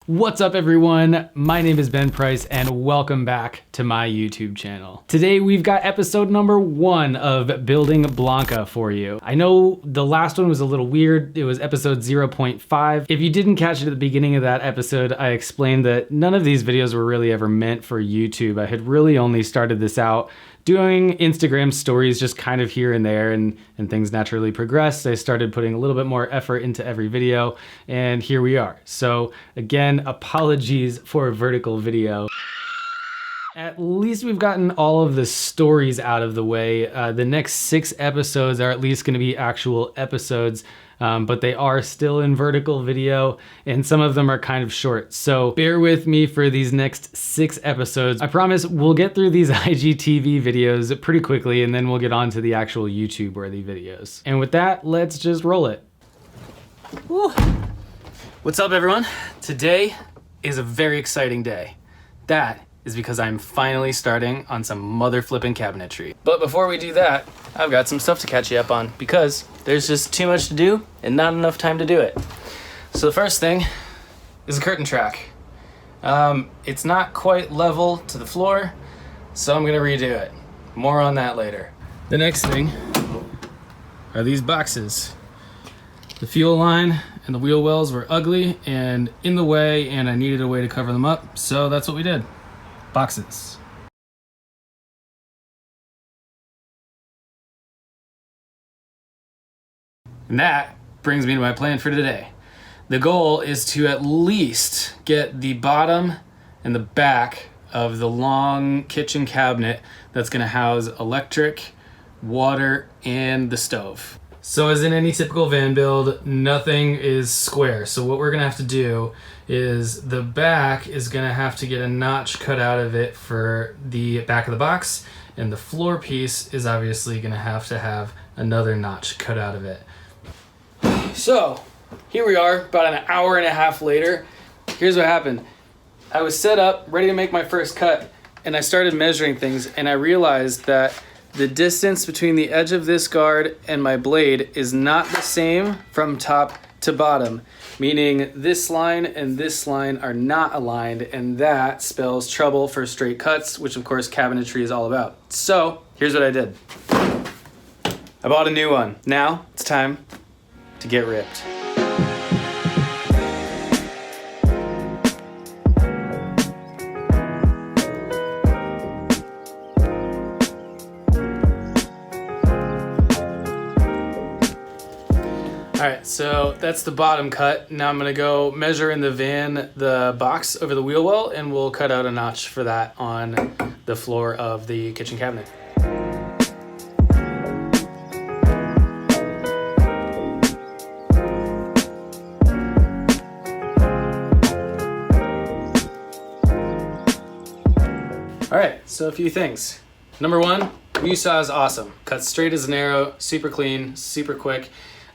What's up everyone? My name is Ben Pryce and welcome back to my YouTube channel. Today we've got episode number 1 of Building Blanca for you. I know the last one was a little weird. It was episode 0.5. If you didn't catch it at the beginning of that episode, I explained that none of these videos were really ever meant for YouTube. I had really only started this out doing Instagram stories just kind of here and there, and things naturally progressed. I started putting a little bit more effort into every video, and here we are. So again, apologies for a vertical video. At least we've gotten all of the stories out of the way. The next 6 episodes are at least going to be actual episodes, but they are still in vertical video, and some of them are kind of short. So bear with me for these next 6 episodes. I promise we'll get through these IGTV videos pretty quickly, and then we'll get on to the actual YouTube-worthy videos. And with that, let's just roll it. Woo. What's up, everyone? Today is a very exciting day. That is because I'm finally starting on some mother flipping cabinetry. But before we do that, I've got some stuff to catch you up on because there's just too much to do and not enough time to do it. So the first thing is a curtain track. It's not quite level to the floor, so I'm gonna redo it. More on that later. The next thing are these boxes. The fuel line and the wheel wells were ugly and in the way, and I needed a way to cover them up, so that's what we did. Boxes. And that brings me to my plan for today. The goal is to at least get the bottom and the back of the long kitchen cabinet that's gonna house electric, water, and the stove. So as in any typical van build, nothing is square. So what we're gonna have to do is the back is gonna have to get a notch cut out of it for the back of the box, and the floor piece is obviously gonna have another notch cut out of it. So here we are, about an hour and a half later. Here's what happened. I was set up, ready to make my first cut, and I started measuring things, and I realized that the distance between the edge of this guard and my blade is not the same from top to bottom, meaning this line and this line are not aligned, and that spells trouble for straight cuts, which of course cabinetry is all about. So here's what I did. I bought a new one. Now it's time to get ripped. All right, so that's the bottom cut. Now I'm gonna go measure in the van the box over the wheel well, and we'll cut out a notch for that on the floor of the kitchen cabinet. All right, so a few things. Number 1, new saw is awesome. Cuts straight as an arrow, super clean, super quick.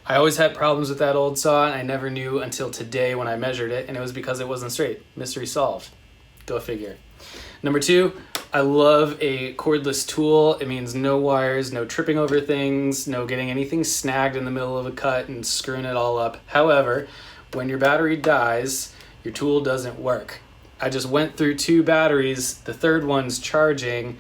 I always had problems with that old saw, and I never knew until today when I measured it, and it was because it wasn't straight. Mystery solved. Go figure. Number 2, I love a cordless tool. It means no wires, no tripping over things, no getting anything snagged in the middle of a cut and screwing it all up. However, when your battery dies, your tool doesn't work. I just went through 2 batteries, the third one's charging,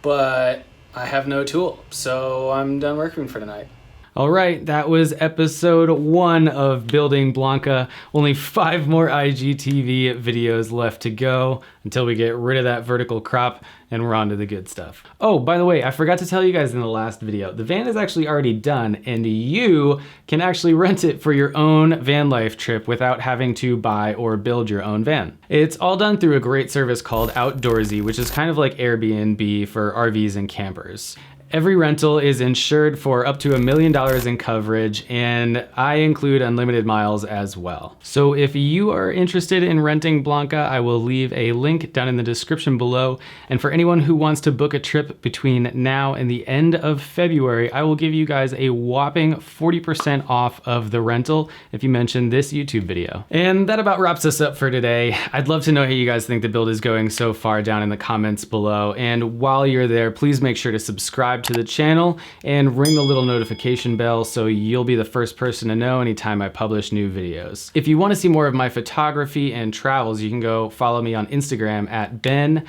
but I have no tool, so I'm done working for tonight. All right, that was episode 1 of Building Blanca. Only 5 more IGTV videos left to go until we get rid of that vertical crop and we're on to the good stuff. Oh, by the way, I forgot to tell you guys in the last video, the van is actually already done, and you can actually rent it for your own van life trip without having to buy or build your own van. It's all done through a great service called Outdoorsy, which is kind of like Airbnb for RVs and campers. Every rental is insured for up to $1 million in coverage, and I include unlimited miles as well. So if you are interested in renting Blanca, I will leave a link down in the description below. And for anyone who wants to book a trip between now and the end of February, I will give you guys a whopping 40% off of the rental if you mention this YouTube video. And that about wraps us up for today. I'd love to know how you guys think the build is going so far down in the comments below. And while you're there, please make sure to subscribe subscribe to the channel and ring the little notification bell so you'll be the first person to know anytime I publish new videos. If you want to see more of my photography and travels, you can go follow me on Instagram at Ben_Pryce.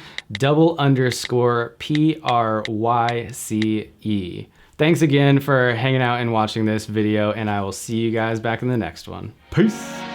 Thanks again for hanging out and watching this video, and I will see you guys back in the next one. Peace.